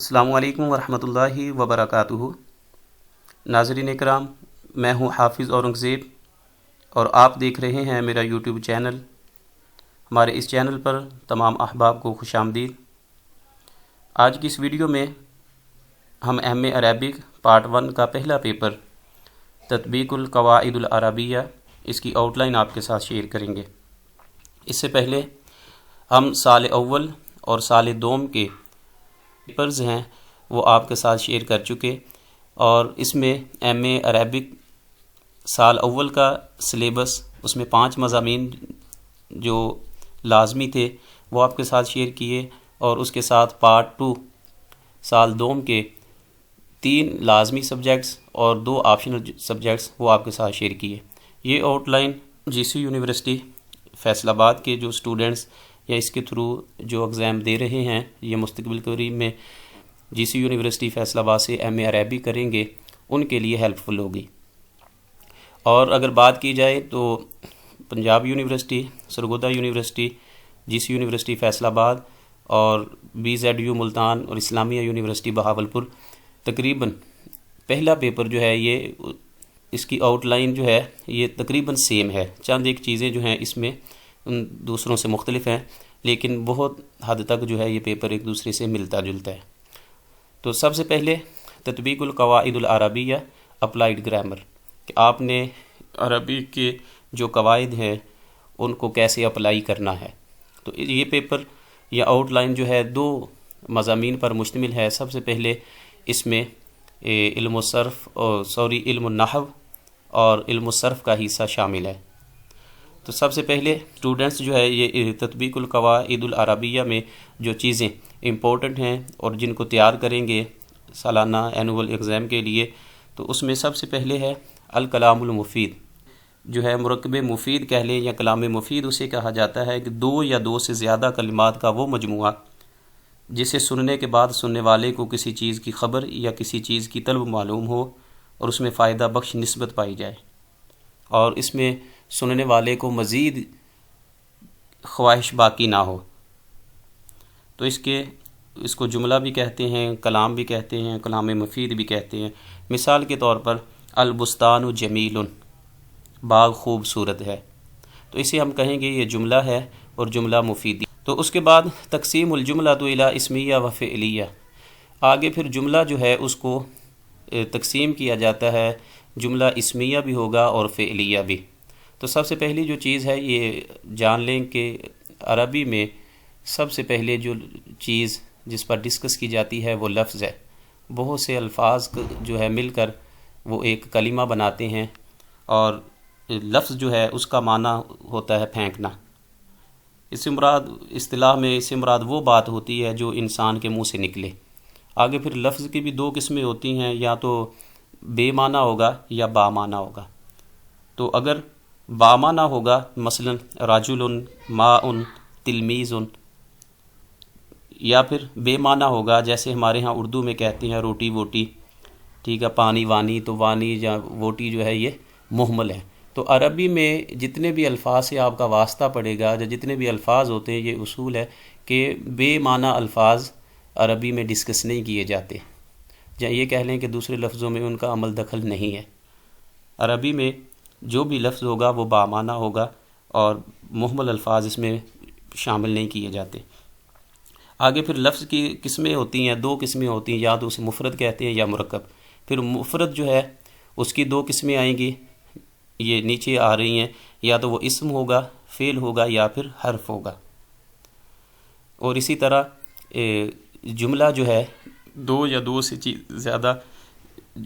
السلام علیکم ورحمۃ اللہ وبرکاتہ۔ ناظرین اکرام، میں ہوں حافظ اورنگزیب اور آپ دیکھ رہے ہیں میرا یوٹیوب چینل۔ ہمارے اس چینل پر تمام احباب کو خوش آمدید۔ آج کی اس ویڈیو میں ہم ایم اے عربک پارٹ 1 کا پہلا پیپر تطبیق القواعد العربیہ، اس کی آؤٹ لائن آپ کے ساتھ شیئر کریں گے۔ اس سے پہلے ہم سال اول اور سال دوم کے پیپرز ہیں وہ آپ کے ساتھ شیئر کر چکے، اور اس میں ایم اے عربک سال اول کا سلیبس، اس میں 5 مضامین جو لازمی تھے وہ آپ کے ساتھ شیئر کیے، اور اس کے ساتھ پارٹ 2 سال دوم کے 3 لازمی سبجیکٹس اور 2 آپشنل سبجیکٹس وہ آپ کے ساتھ شیئر کیے۔ یہ آؤٹ لائن جی سی یونیورسٹی فیصل آباد کے جو اسٹوڈنٹس یا اس کے تھرو جو ایگزام دے رہے ہیں، یہ مستقبل قریب میں جی سی یونیورسٹی فیصل آباد سے ایم اے عربی کریں گے، ان کے لیے ہیلپ فل ہوگی۔ اور اگر بات کی جائے تو پنجاب یونیورسٹی، سرگودا یونیورسٹی، جی سی یونیورسٹی فیصل آباد اور بی زیڈ یو ملتان اور اسلامیہ یونیورسٹی بہاولپور، تقریباً پہلا پیپر جو ہے یہ اس کی آؤٹ لائن جو ہے یہ تقریباً سیم ہے۔ چند ایک چیزیں جو ہیں اس میں دوسروں سے مختلف ہیں، لیکن بہت حد تک جو ہے یہ پیپر ایک دوسرے سے ملتا جلتا ہے۔ تو سب سے پہلے تطبیق القواعد العربیہ اپلائیڈ گرامر، کہ آپ نے عربی کے جو قواعد ہیں ان کو کیسے اپلائی کرنا ہے۔ تو یہ پیپر یا آؤٹ لائن جو ہے 2 مضامین پر مشتمل ہے۔ سب سے پہلے اس میں علم النحو اور علم الصرف کا حصہ شامل ہے۔ تو سب سے پہلے اسٹوڈنٹس جو ہے یہ تطبیق القواعد العربیہ میں جو چیزیں امپورٹنٹ ہیں اور جن کو تیار کریں گے سالانہ اینول ایگزام کے لیے، تو اس میں سب سے پہلے ہے الکلام المفید، جو ہے مرکب مفید کہہ لیں یا کلام مفید اسے کہا جاتا ہے، کہ 2 یا 2 سے زیادہ کلمات کا وہ مجموعہ جسے سننے کے بعد سننے والے کو کسی چیز کی خبر یا کسی چیز کی طلب معلوم ہو اور اس میں فائدہ بخش نسبت پائی جائے، اور اس میں سننے والے کو مزید خواہش باقی نہ ہو۔ تو اس کو جملہ بھی کہتے ہیں، کلام بھی کہتے ہیں، کلام مفید بھی کہتے ہیں۔ مثال کے طور پر البستان جمیل، باغ خوبصورت ہے، تو اسے ہم کہیں گے یہ جملہ ہے اور جملہ مفید۔ تو اس کے بعد تقسیم الجملہ الی اسمیہ و فعلیہ، آگے پھر جملہ جو ہے اس کو تقسیم کیا جاتا ہے، جملہ اسمیہ بھی ہوگا اور فعلیہ بھی۔ تو سب سے پہلی جو چیز ہے یہ جان لیں کہ عربی میں سب سے پہلے جو چیز جس پر ڈسکس کی جاتی ہے وہ لفظ ہے۔ بہت سے الفاظ جو ہے مل کر وہ ایک کلمہ بناتے ہیں، اور لفظ جو ہے اس کا معنی ہوتا ہے پھینکنا۔ اس سے مراد اصطلاح میں اس سے مراد وہ بات ہوتی ہے جو انسان کے منہ سے نکلے۔ آگے پھر لفظ کی بھی 2 قسمیں ہوتی ہیں، یا تو بے معنی ہوگا یا با معنی ہوگا۔ تو اگر با معنی ہوگا، مثلا رجل، ماء، تلمیذ، یا پھر بے معنی ہوگا جیسے ہمارے ہاں اردو میں کہتے ہیں روٹی ووٹی، ٹھیک ہے، پانی وانی، تو وانی یا ووٹی جو ہے یہ مہمل ہے۔ تو عربی میں جتنے بھی الفاظ سے آپ کا واسطہ پڑے گا، یا جتنے بھی الفاظ ہوتے ہیں، یہ اصول ہے کہ بے معنی الفاظ عربی میں ڈسکس نہیں کیے جاتے، یا یہ کہہ لیں کہ دوسرے لفظوں میں ان کا عمل دخل نہیں ہے۔ عربی میں جو بھی لفظ ہوگا وہ با معنی ہوگا، اور مہمل الفاظ اس میں شامل نہیں کیے جاتے۔ آگے پھر لفظ کی قسمیں ہوتی ہیں، 2 قسمیں ہوتی ہیں، یا تو اسے مفرد کہتے ہیں یا مرکب۔ پھر مفرد جو ہے اس کی 2 قسمیں آئیں گی، یہ نیچے آ رہی ہیں، یا تو وہ اسم ہوگا، فعل ہوگا، یا پھر حرف ہوگا۔ اور اسی طرح جملہ جو ہے 2 یا 2 سے زیادہ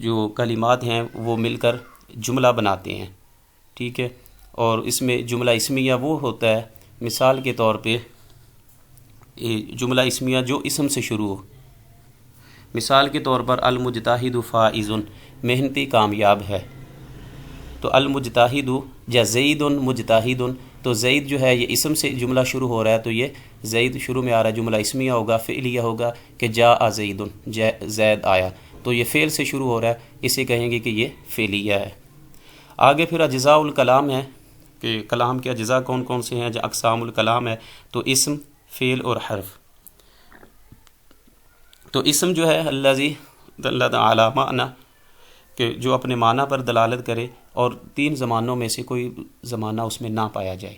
جو کلمات ہیں وہ مل کر جملہ بناتے ہیں، ٹھیک ہے۔ اور اس میں جملہ اسمیہ وہ ہوتا ہے، مثال کے طور پہ جملہ اسمیہ جو اسم سے شروع ہو۔ مثال کے طور پر المجتہد فائز، محنتی کامیاب ہے۔ تو المجتہد یا زید مجتہد، تو زید جو ہے یہ اسم سے جملہ شروع ہو رہا ہے، تو یہ زید شروع میں آ رہا ہے، جملہ اسمیہ ہوگا۔ فعلیہ ہوگا کہ جاء زید، زید آیا، تو یہ فعل سے شروع ہو رہا ہے، اسے کہیں گے کہ یہ فعلیہ ہے۔ آگے پھر اجزاء الکلام ہے، کہ کلام کے اجزاء کون کون سے ہیں، جو اقسام الکلام ہے، تو اسم، فعل اور حرف۔ تو اسم جو ہے الذی دل علی معنی، کہ جو اپنے معنی پر دلالت کرے اور 3 زمانوں میں سے کوئی زمانہ اس میں نہ پایا جائے.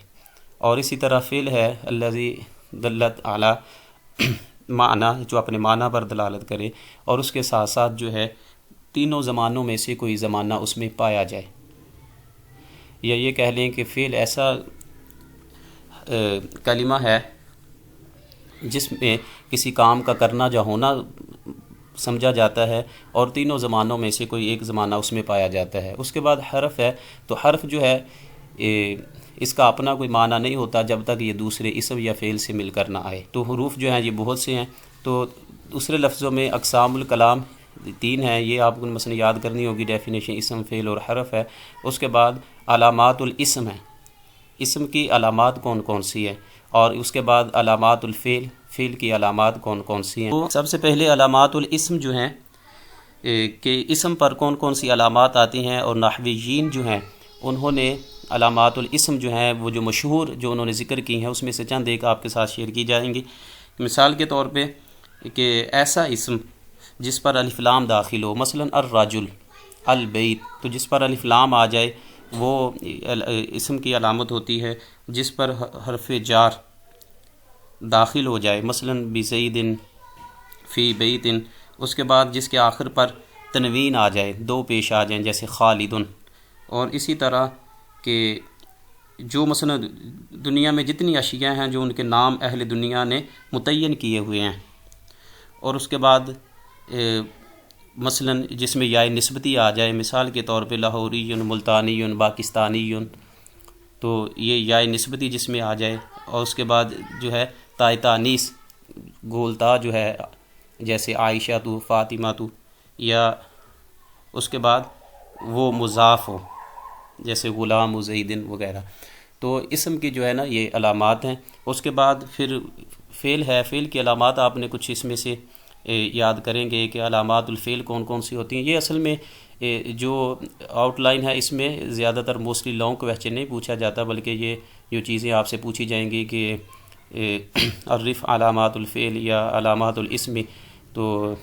اور اسی طرح فعل ہے الذی دلت علی معنی، جو اپنے معنی پر دلالت کرے اور اس کے ساتھ ساتھ جو ہے 3 زمانوں میں سے کوئی زمانہ اس میں پایا جائے. یا یہ کہہ لیں کہ فعل ایسا کلمہ ہے جس میں کسی کام کا کرنا یا ہونا سمجھا جاتا ہے اور 3 زمانوں میں سے کوئی ایک زمانہ اس میں پایا جاتا ہے. اس کے بعد حرف ہے، تو حرف جو ہے اس کا اپنا کوئی معنی نہیں ہوتا جب تک یہ دوسرے اسم یا فعل سے مل کر نہ آئے. تو حروف جو ہیں یہ بہت سے ہیں. تو دوسرے لفظوں میں اقسام الکلام 3 ہیں، یہ آپ کو مثلا یاد کرنی ہوگی ڈیفینیشن. اسم، فعل اور حرف ہے. اس کے بعد علامات الاسم ہے، اسم کی علامات کون کون سی ہیں. اور اس کے بعد علامات الفعل، فعل کی علامات کون کون سی ہیں. تو سب سے پہلے علامات الاسم جو ہیں کہ اسم پر کون کون سی علامات آتی ہیں، اور نحویین جو ہیں انہوں نے علامات الاسم جو ہیں وہ جو مشہور جو انہوں نے ذکر کی ہیں اس میں سے چند ایک آپ کے ساتھ شیئر کی جائیں گی. مثال کے طور پہ کہ ایسا اسم جس پر الف لام داخل ہو، مثلا الرجل، البیت، تو جس پر الف لام آ جائے وہ اسم کی علامت ہوتی ہے. جس پر حرف جار داخل ہو جائے، مثلا بزید، فی بیت، اس کے بعد جس کے آخر پر تنوین آ جائے، 2 پیش آ جائیں جیسے خالد. اور اسی طرح کہ جو مثلا دنیا میں جتنی اشیاء ہیں جو ان کے نام اہل دنیا نے متعین کیے ہوئے ہیں. اور اس کے بعد مثلا جس میں یا نسبتی آ جائے، مثال کے طور پہ لاہوری، ملتانی، پاکستانی، تو یہ یا نسبتی جس میں آ جائے. اور اس کے بعد جو ہے تائے تانیث، گولتا جو ہے جیسے عائشہ تو، فاطمہ تو، یا اس کے بعد وہ مضاف ہو جیسے غلام و زیدن وغیرہ. تو اسم کی جو ہے نا یہ علامات ہیں. اس کے بعد پھر فعل ہے، فعل کی علامات آپ نے کچھ اس میں سے یاد کریں گے کہ علامات الفعل کون کون سی ہوتی ہیں. یہ اصل میں جو آؤٹ لائن ہے اس میں زیادہ تر موسٹلی لانگ کویسچن نہیں پوچھا جاتا، بلکہ یہ جو چیزیں آپ سے پوچھی جائیں گی کہ عرف علامات الفعل یا علامات الاسم، تو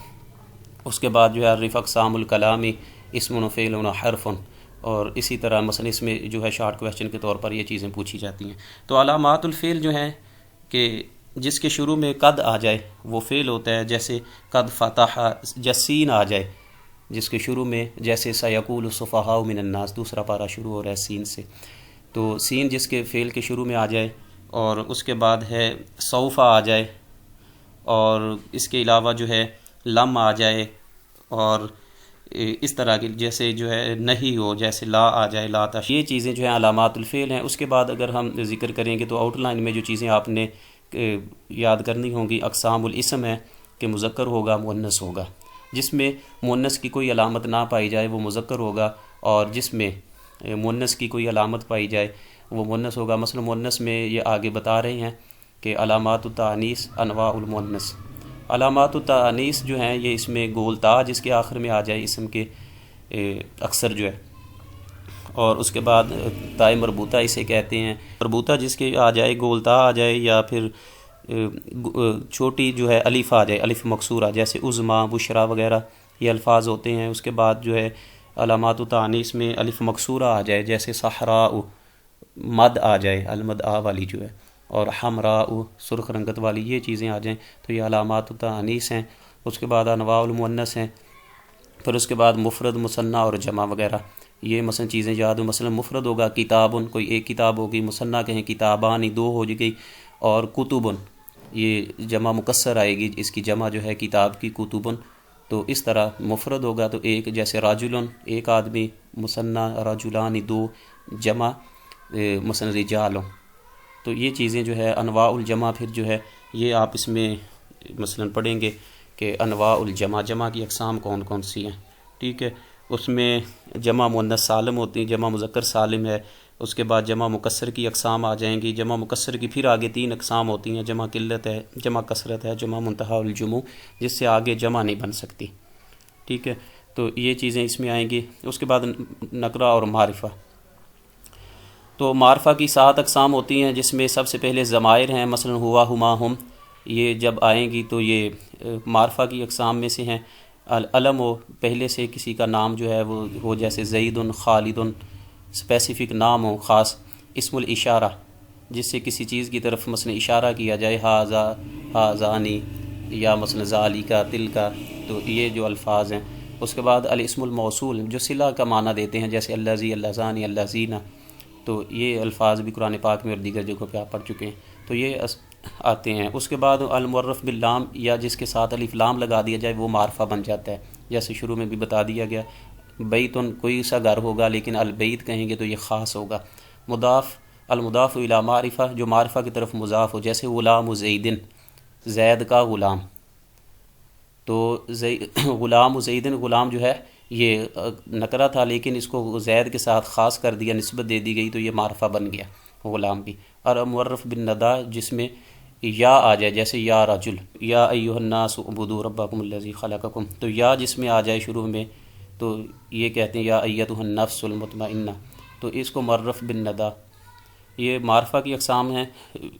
اس کے بعد جو ہے عرف اقسام الکلامی، اسم و فعل و حرف. اور اسی طرح مثلا اس میں جو ہے شارٹ کویسچن کے طور پر یہ چیزیں پوچھی جاتی ہیں. تو علامات الفعل جو ہیں کہ جس کے شروع میں قد آ جائے وہ فعل ہوتا ہے، جیسے قد فتح، جسین آ جائے جس کے شروع میں، جیسے سیقول السفہاء من الناس، دوسرا پارہ شروع ہو رہا ہے سین سے، تو سین جس کے فعل کے شروع میں آ جائے. اور اس کے بعد ہے سوف آ جائے، اور اس کے علاوہ جو ہے لم آ جائے، اور اس طرح کی جیسے جو ہے نہیں ہو، جیسے لا آ جائے، لا تش. یہ چیزیں جو ہیں علامات الفعل ہیں. اس کے بعد اگر ہم ذکر کریں گے تو آؤٹ لائن میں جو چیزیں آپ نے یاد کرنی ہوں گی، اقسام الاسم ہے کہ مذکر ہوگا، مؤنث ہوگا. جس میں مؤنث کی کوئی علامت نہ پائی جائے وہ مذکر ہوگا، اور جس میں مؤنث کی کوئی علامت پائی جائے وہ مؤنث ہوگا. مثلا مؤنث میں یہ آگے بتا رہے ہیں کہ علامات التانیث انواع المؤنث. علامات التانیث جو ہیں یہ اس میں گولتا جس کے آخر میں آ جائے اسم کے اکثر جو ہے. اور اس کے بعد تائے مربوطہ اسے کہتے ہیں، مربوطہ جس کے آ جائے، گولتا آ جائے، یا پھر چھوٹی جو ہے الف آ جائے، الف مکسورہ جیسے عظما، بشرا وغیرہ یہ الفاظ ہوتے ہیں. اس کے بعد جو ہے علامات التانیث میں الف مکسورہ آ جائے جیسے صحراء، مد آ جائے، المد آ والی جو ہے، اور حمراء سرخ رنگت والی، یہ چیزیں آ جائیں تو یہ علامات التانیث ہیں. اس کے بعد انواع المؤنث ہیں. پھر اس کے بعد مفرد، مثنیٰ اور جمع وغیرہ یہ مثلا چیزیں یاد ہو. مثلا مفرد ہوگا کتابن، کوئی ایک کتاب ہوگی. مثنیٰ کہیں کتابانی، 2 ہو گئی. اور کتبن یہ جمع مکسر آئے گی، اس کی جمع جو ہے کتاب کی کتبن. تو اس طرح مفرد ہوگا تو ایک، جیسے راجلن ایک آدمی، مثنیٰ رجلان 2، جمع مثلا رجالن. تو یہ چیزیں جو ہے انواع الجمع پھر جو ہے یہ آپ اس میں مثلا پڑھیں گے کہ انواع الجمع، جمع کی اقسام کون کون سی ہیں. ٹھیک ہے، اس میں جمع مؤنث سالم ہوتی ہیں، جمع مذکر سالم ہے. اس کے بعد جمع مکسر کی اقسام آ جائیں گی. جمع مکسر کی پھر آگے 3 اقسام ہوتی ہیں، جمع قلت ہے، جمع کثرت ہے، جمع منتہا الجموع، جس سے آگے جمع نہیں بن سکتی. ٹھیک ہے، تو یہ چیزیں اس میں آئیں گی. اس کے بعد نکرہ اور معرفہ. تو معرفہ کی 7 اقسام ہوتی ہیں، جس میں سب سے پہلے ضمائر ہیں، مثلا ہوا، ہما، ہم. یہ جب آئیں گی تو یہ معرفہ کی اقسام میں سے ہیں۔ علم ہو، پہلے سے کسی کا نام جو ہے وہ ہو، جیسے زید، خالد، اسپیسیفک نام ہو خاص۔ اسم الاشارہ، جس سے کسی چیز کی طرف مثلا اشارہ کیا جائے، ہاذا، ہاذانی، یا مثلا ذالکا، تلکا، تو یہ جو الفاظ ہیں۔ اس کے بعد الاسم الموصول، جو صلہ کا معنی دیتے ہیں، جیسے اللذی، اللذانی، اللذینہ، تو یہ الفاظ بھی قرآن پاک میں اور دیگر جگہوں پہ آپ پڑھ چکے ہیں، تو یہ آتے ہیں۔ اس کے بعد المعرف باللام، یا جس کے ساتھ الف لام لگا دیا جائے وہ معرفہ بن جاتا ہے، جیسے شروع میں بھی بتا دیا گیا۔ بیتن، کوئی سا گھر ہوگا، لیکن البیت کہیں گے تو یہ خاص ہوگا۔ مضاف، المضاف الی معرفہ، جو معرفہ کی طرف مضاف ہو، جیسے غلام زیدن، زید کا غلام، تو غلام زیدن، غلام جو ہے یہ نکرہ تھا، لیکن اس کو زید کے ساتھ خاص کر دیا، نسبت دے دی گئی، تو یہ معرفہ بن گیا غلام بھی۔ اور معرف بالندا، جس میں یا آ جائے، جیسے یا رجل، یا ایھا الناس اعبدوا ربکم الذی خلقکم، تو یا جس میں آ جائے شروع میں، تو یہ کہتے ہیں یا ایھا النفس المطمئنہ، تو اس کو معرف بالندا۔ یہ معرفہ کی اقسام ہیں،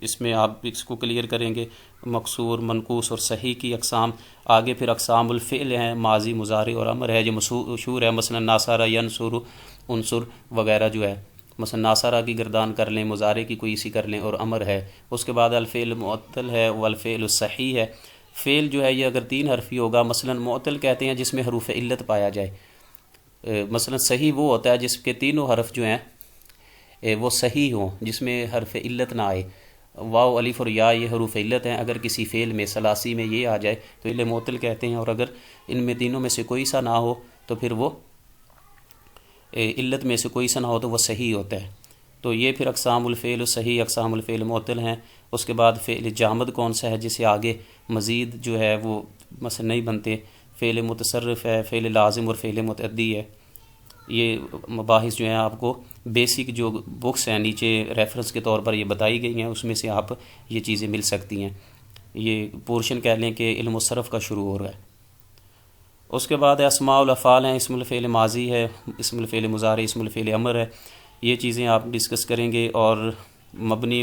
اس میں آپ اس کو کلیئر کریں گے، مقصور، منقوص اور صحیح کی اقسام۔ آگے پھر اقسام الفعل ہیں، ماضی، مضارع اور امر ہے، جو مشہور ہے، مثلا ناصر، ینصر، انصر وغیرہ جو ہے، مثلا ناصرہ کی گردان کر لیں، مضارع کی کوئی سی کر لیں، اور امر ہے۔ اس کے بعد الفعل معطل ہے، والفعل الصحیح ہے۔ فعل جو ہے یہ اگر 3 حرفی ہوگا، مثلا معطل کہتے ہیں جس میں حروف علت پایا جائے، مثلا صحیح وہ ہوتا ہے جس کے تینوں حرف جو ہیں وہ صحیح ہوں، جس میں حرف علت نہ آئے۔ واو، الف اور یا یہ حروف علت ہیں، اگر کسی فعل میں ثلاثی میں یہ آ جائے تو یہ معطل کہتے ہیں، اور اگر ان میں تینوں میں سے کوئی سا نہ ہو تو پھر وہ علت میں سے کوئی سا نہ ہو تو وہ صحیح ہوتا ہے۔ تو یہ پھر اقسام الفعل الصحیح، اقسام الفعل معطل ہیں۔ اس کے بعد فعل جامد کون سا ہے، جسے آگے مزید جو ہے وہ مثلا نہیں بنتے، فعل متصرف ہے، فعل لازم اور فعل متعدی ہے۔ یہ مباحث جو ہیں آپ کو بیسک جو بکس ہیں نیچے ریفرنس کے طور پر یہ بتائی گئی ہیں، اس میں سے آپ یہ چیزیں مل سکتی ہیں۔ یہ پورشن کہہ لیں کہ علم الصرف کا شروع ہو رہا ہے۔ اس کے بعد اسماء الافعال ہیں، اسم الفعل ماضی ہے، اسم الفعل مضارع، اسم الفعل امر ہے، یہ چیزیں آپ ڈسکس کریں گے۔ اور مبنی،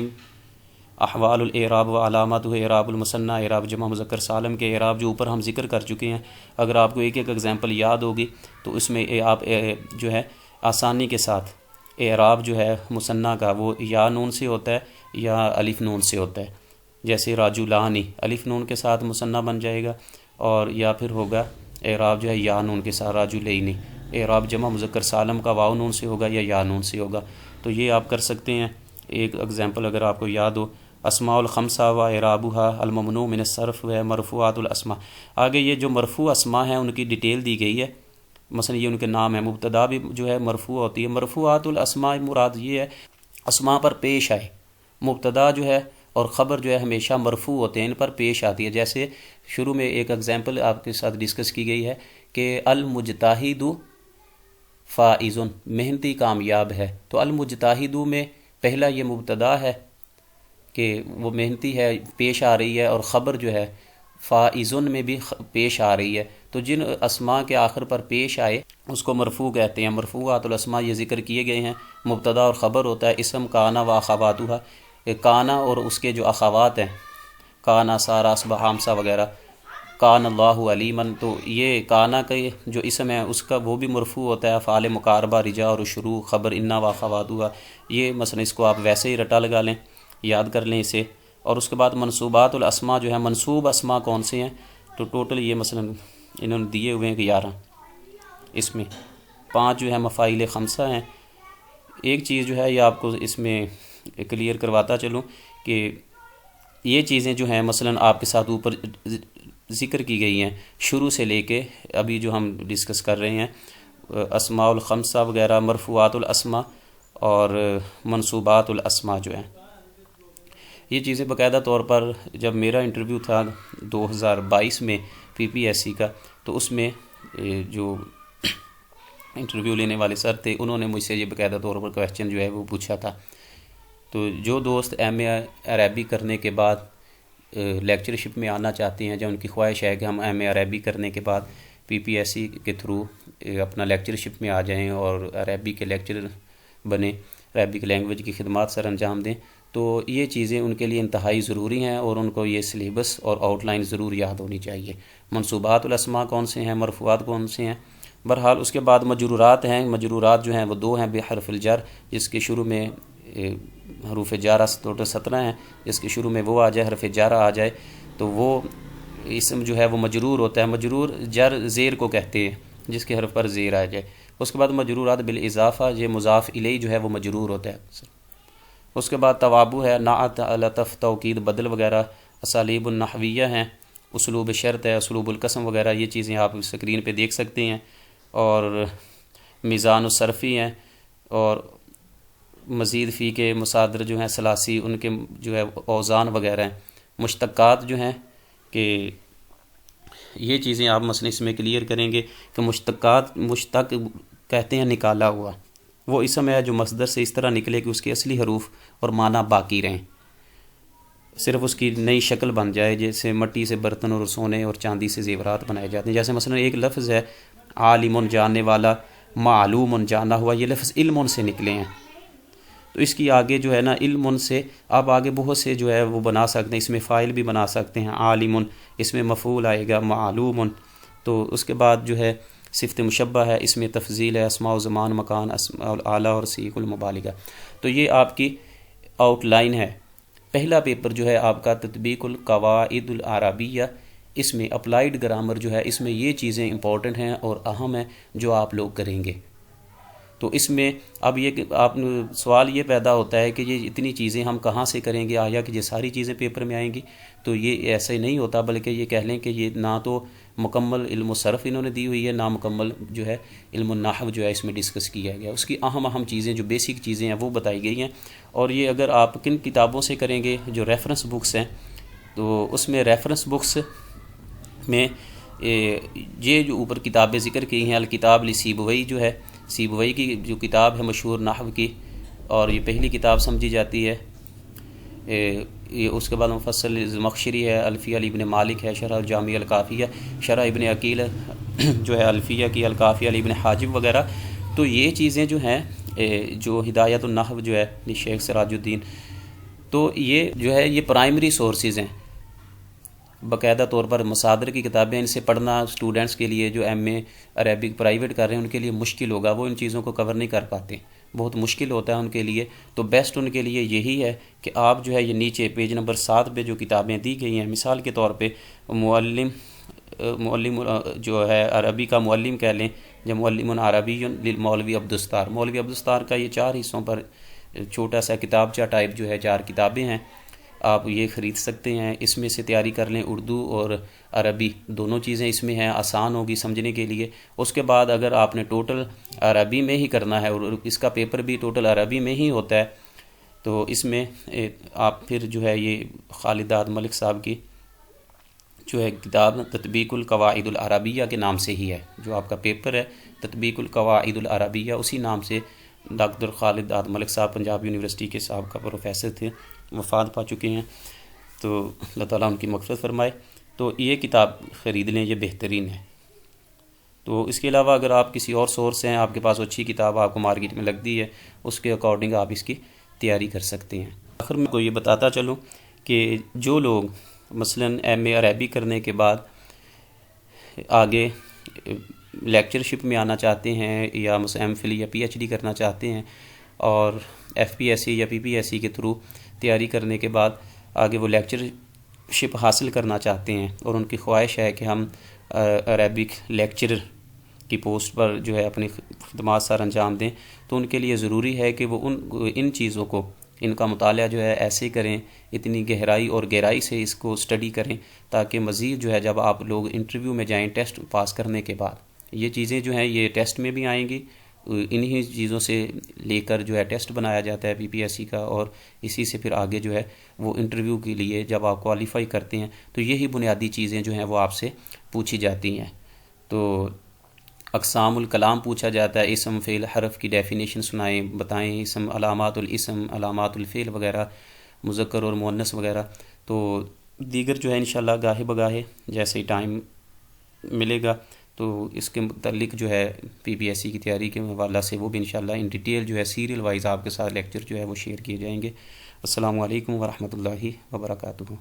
احوال الاعراب و علامات اعراب المثنى، اعراب جمع مذکر سالم کے اعراب جو اوپر ہم ذکر کر چکے ہیں، اگر آپ کو ایک ایک ایگزامپل یاد ہوگی تو اس میں آپ جو ہے آسانی کے ساتھ اعراب جو ہے مثنیٰ کا وہ یا نون سے ہوتا ہے یا الف نون سے ہوتا ہے، جیسے راجلانی الف نون کے ساتھ مثنیٰ بن جائے گا، اور یا پھر ہوگا اعراب جو ہے یا نون کے ساتھ راجلینی، اعراب جمع مذکر سالم کا واو نون سے ہوگا یا نون سے ہوگا۔ تو یہ آپ کر سکتے ہیں، ایک ایگزامپل اگر آپ کو یاد ہو۔ اسماء الخمسہ و اعرابها الممنوع من الصرف و مرفوعات الاسماء، آگے یہ جو مرفوع اسماء ہیں ان کی ڈیٹیل دی گئی ہے، مثلا یہ ان کے نام ہیں۔ مبتدا بھی جو ہے مرفوع ہوتی ہے، مرفوعات الاسماء مراد یہ ہے اسماء پر پیش آئے، مبتدا جو ہے اور خبر جو ہے ہمیشہ مرفوع ہوتے ہیں، ان پر پیش آتی ہے۔ جیسے شروع میں ایک ایگزامپل آپ کے ساتھ ڈسکس کی گئی ہے کہ المجتہد فائز، محنتی کامیاب ہے، تو المجتہد میں پہلا یہ مبتدا ہے کہ وہ محنتی ہے، پیش آ رہی ہے، اور خبر جو ہے فائزن میں بھی پیش آ رہی ہے، تو جن اسماء کے آخر پر پیش آئے اس کو مرفوع کہتے ہیں۔ مرفوعات الاسماء یہ ذکر کیے گئے ہیں، مبتدا اور خبر ہوتا ہے، اسم کانا و اخواتھا، کانا اور اس کے جو اخوات ہیں، کانا، سارا، اصبح، حامسہ وغیرہ، کان اللہ علیمن، تو یہ کانا کا جو اسم ہے اس کا وہ بھی مرفوع ہوتا ہے، افعال مقاربہ، رجا اور شروع، خبر انا و اخواتھا، یہ مثلا اس کو آپ ویسے ہی رٹا لگا لیں، یاد کر لیں اسے۔ اور اس کے بعد منصوبات الاسماء جو ہے، منصوب اسماء کون سے ہیں، تو ٹوٹل یہ مثلا انہوں نے دیے ہوئے ہیں کہ 11، اس میں 5 جو ہے مفاعیل خمسہ ہیں۔ ایک چیز جو ہے یہ آپ کو اس میں کلیئر کرواتا چلوں کہ یہ چیزیں جو ہیں مثلا آپ کے ساتھ اوپر ذکر کی گئی ہیں شروع سے لے کے ابھی جو ہم ڈسکس کر رہے ہیں، اسماء الخمسہ وغیرہ، مرفوعات الاسماء اور منصوبات الاسماء جو ہیں، یہ چیزیں باقاعدہ طور پر جب میرا انٹرویو تھا 2022 میں PPSC کا، تو اس میں جو انٹرویو لینے والے سر تھے انہوں نے مجھ سے یہ باقاعدہ طور پر کویسچن جو ہے وہ پوچھا تھا۔ تو جو دوست ایم اے عربی کرنے کے بعد لیکچرشپ میں آنا چاہتے ہیں، جب ان کی خواہش ہے کہ ہم ایم اے عربی کرنے کے بعد PPSC کے تھرو اپنا لیکچرشپ میں آ جائیں اور عربی کے لیکچرر بنیں، عربک لینگویج کی خدمات سر انجام دیں، تو یہ چیزیں ان کے لیے انتہائی ضروری ہیں، اور ان کو یہ سلیبس اور آؤٹ لائن ضرور یاد ہونی چاہیے۔ منصوبات الاسماء کون سے ہیں، مرفوعات کون سے ہیں۔ بہرحال اس کے بعد مجرورات ہیں۔ مجرورات جو ہیں وہ 2 ہیں بحرف الجر، جس کے شروع میں حروف جارہ ٹوٹل 17 ہیں، جس کے شروع میں وہ آ جائے، حرف جارہ آ جائے تو وہ اسم جو ہے وہ مجرور ہوتا ہے۔ مجرور جر زیر کو کہتے ہیں، جس کے حرف پر زیر آ جائے۔ اس کے بعد مجرورات بالاضافہ، یہ مضاف الیہ جو ہے وہ مجرور ہوتا ہے۔ اس کے بعد توابع ہے، نعت، لطف، توکید، بدل وغیرہ۔ اسالیب النحویہ ہیں، اسلوب شرط ہے، اسلوب القسم وغیرہ، یہ چیزیں آپ اسکرین پہ دیکھ سکتے ہیں۔ اور میزان الصرفی ہیں، اور مزید فی کے مصادر جو ہیں ثلاثی، ان کے جو ہے اوزان وغیرہ ہیں۔ مشتقات جو ہیں کہ یہ چیزیں آپ مثلا اس میں کلیئر کریں گے کہ مشتقات، مشتق کہتے ہیں نکالا ہوا، وہ اسم ہے جو مصدر سے اس طرح نکلے کہ اس کے اصلی حروف اور معنی باقی رہیں، صرف اس کی نئی شکل بن جائے، جیسے مٹی سے برتن اور سونے اور چاندی سے زیورات بنائے جاتے ہیں۔ جیسے مثلا ایک لفظ ہے عالم، جاننے والا، معلوم، جانا ہوا، یہ لفظ علم سے نکلے ہیں، تو اس کی آگے جو ہے نا علم سے آپ آگے بہت سے جو ہے وہ بنا سکتے ہیں، اس میں فاعل بھی بنا سکتے ہیں، عالم، اس میں مفعول آئے گا، معلوم۔ تو اس کے بعد جو ہے صفت مشبہ ہے، اس میں تفضیل ہے، اسماء و زمان، مکان، اسماء الاعلیٰ اور صیغ المبالغہ۔ تو یہ آپ کی آؤٹ لائن ہے۔ پہلا پیپر جو ہے آپ کا تطبیق القواعد العربیہ، اس میں اپلائیڈ گرامر جو ہے، اس میں یہ چیزیں امپورٹنٹ ہیں اور اہم ہیں جو آپ لوگ کریں گے۔ تو اس میں اب یہ آپ سوال یہ پیدا ہوتا ہے کہ یہ اتنی چیزیں ہم کہاں سے کریں گے، آیا کہ یہ ساری چیزیں پیپر میں آئیں گی؟ تو یہ ایسے نہیں ہوتا، بلکہ یہ کہہ لیں کہ یہ نہ تو مکمل علم الصرف انہوں نے دی ہوئی ہے، نہ مکمل جو ہے علم النحو جو ہے اس میں ڈسکس کیا گیا۔ اس کی اہم چیزیں جو بیسک چیزیں ہیں وہ بتائی گئی ہیں۔ اور یہ اگر آپ کن کتابوں سے کریں گے، جو ریفرنس بکس ہیں، تو اس میں ریفرنس بکس میں یہ جو اوپر کتابیں ذکر کی ہیں، الکتاب لسیبوئی جو ہے، سیبوئی کی جو کتاب ہے مشہور نحو کی، اور یہ پہلی کتاب سمجھی جاتی ہے۔ یہ اس کے بعد مفصل زمخشری ہے، الفیہ ابن مالک ہے، شرح الجامع الکافیہ، شرح ابن عقیل جو ہے الفیہ کی، الکافیہ ابن حاجب وغیرہ۔ تو یہ چیزیں جو ہیں، جو ہدایت النحو جو ہے شیخ سراج الدین، تو یہ جو ہے یہ پرائمری سورسز ہیں، باقاعدہ طور پر مصادر کی کتابیں، ان سے پڑھنا اسٹوڈنٹس کے لیے جو ایم اے عربک پرائیویٹ کر رہے ہیں ان کے لیے مشکل ہوگا، وہ ان چیزوں کو کور نہیں کر پاتے، بہت مشکل ہوتا ہے ان کے لیے۔ تو بیسٹ ان کے لیے یہی ہے کہ آپ جو ہے یہ نیچے پیج نمبر 7 پہ جو کتابیں دی گئی ہیں، مثال کے طور پہ معلم جو ہے عربی کا معلم کہہ لیں، یا معلم عربی للمولوی عبدالستار، مولوی عبدالستار کا یہ 4 حصوں پر چھوٹا سا کتابچہ ٹائپ جو ہے 4 کتابیں ہیں، آپ یہ خرید سکتے ہیں، اس میں سے تیاری کر لیں۔ اردو اور عربی دونوں چیزیں اس میں ہیں، آسان ہوگی سمجھنے کے لیے۔ اس کے بعد اگر آپ نے ٹوٹل عربی میں ہی کرنا ہے، اور اس کا پیپر بھی ٹوٹل عربی میں ہی ہوتا ہے، تو اس میں آپ پھر جو ہے یہ خالد داد ملک صاحب کی جو ہے کتاب تطبیق القواعد العربیہ کے نام سے ہی ہے، جو آپ کا پیپر ہے تطبیق القواعد العربیہ، اسی نام سے ڈاکٹر خالد داد ملک صاحب پنجاب یونیورسٹی کے صاحب کا پروفیسر تھے، وفات پا چکے ہیں، تو اللہ تعالیٰ ان کی مغفرت فرمائے۔ تو یہ کتاب خرید لیں، یہ بہترین ہے۔ تو اس کے علاوہ اگر آپ کسی اور سورس ہیں، آپ کے پاس اچھی کتاب آپ کو مارکیٹ میں لگتی ہے، اس کے اکارڈنگ آپ اس کی تیاری کر سکتے ہیں۔ آخر میں کو یہ بتاتا چلوں کہ جو لوگ مثلاً ایم اے عربی کرنے کے بعد آگے لیکچرشپ میں آنا چاہتے ہیں، یا مثلا ایم فل یا پی ایچ ڈی کرنا چاہتے ہیں، اور ایف پی ایس سی یا پی پی ایس سی کے تھرو تیاری کرنے کے بعد آگے وہ لیکچرشپ حاصل کرنا چاہتے ہیں، اور ان کی خواہش ہے کہ ہم عربک لیکچرر کی پوسٹ پر جو ہے اپنی خدمات سر انجام دیں، تو ان کے لیے ضروری ہے کہ وہ ان چیزوں کو، ان کا مطالعہ جو ہے ایسے کریں، اتنی گہرائی اور گہرائی سے اس کو اسٹڈی کریں، تاکہ مزید جو ہے جب آپ لوگ انٹرویو میں جائیں ٹیسٹ پاس کرنے کے بعد، یہ چیزیں جو ہیں یہ ٹیسٹ میں بھی آئیں گی، انہی چیزوں سے لے کر جو ہے ٹیسٹ بنایا جاتا ہے پی پی ایس سی کا، اور اسی سے پھر آگے جو ہے وہ انٹرویو کے لیے جب آپ کوالیفائی کرتے ہیں تو یہی بنیادی چیزیں جو ہیں وہ آپ سے پوچھی جاتی ہیں۔ تو اقسام الکلام پوچھا جاتا ہے، اسم فعل حرف کی ڈیفینیشن سنائیں، بتائیں اسم، علامات الاسم، علامات الفعل وغیرہ، مذکر اور مؤنث وغیرہ۔ تو دیگر جو ہے انشاءاللہ گاہے بگاہے جیسے ہی ٹائم ملے گا تو اس کے متعلق جو ہے پی پی ایس سی کی تیاری کے حوالہ سے وہ بھی انشاءاللہ ان ڈیٹیل جو ہے سیریل وائز آپ کے ساتھ لیکچر جو ہے وہ شیئر کیے جائیں گے۔ السلام علیکم ورحمۃ اللہ وبرکاتہ۔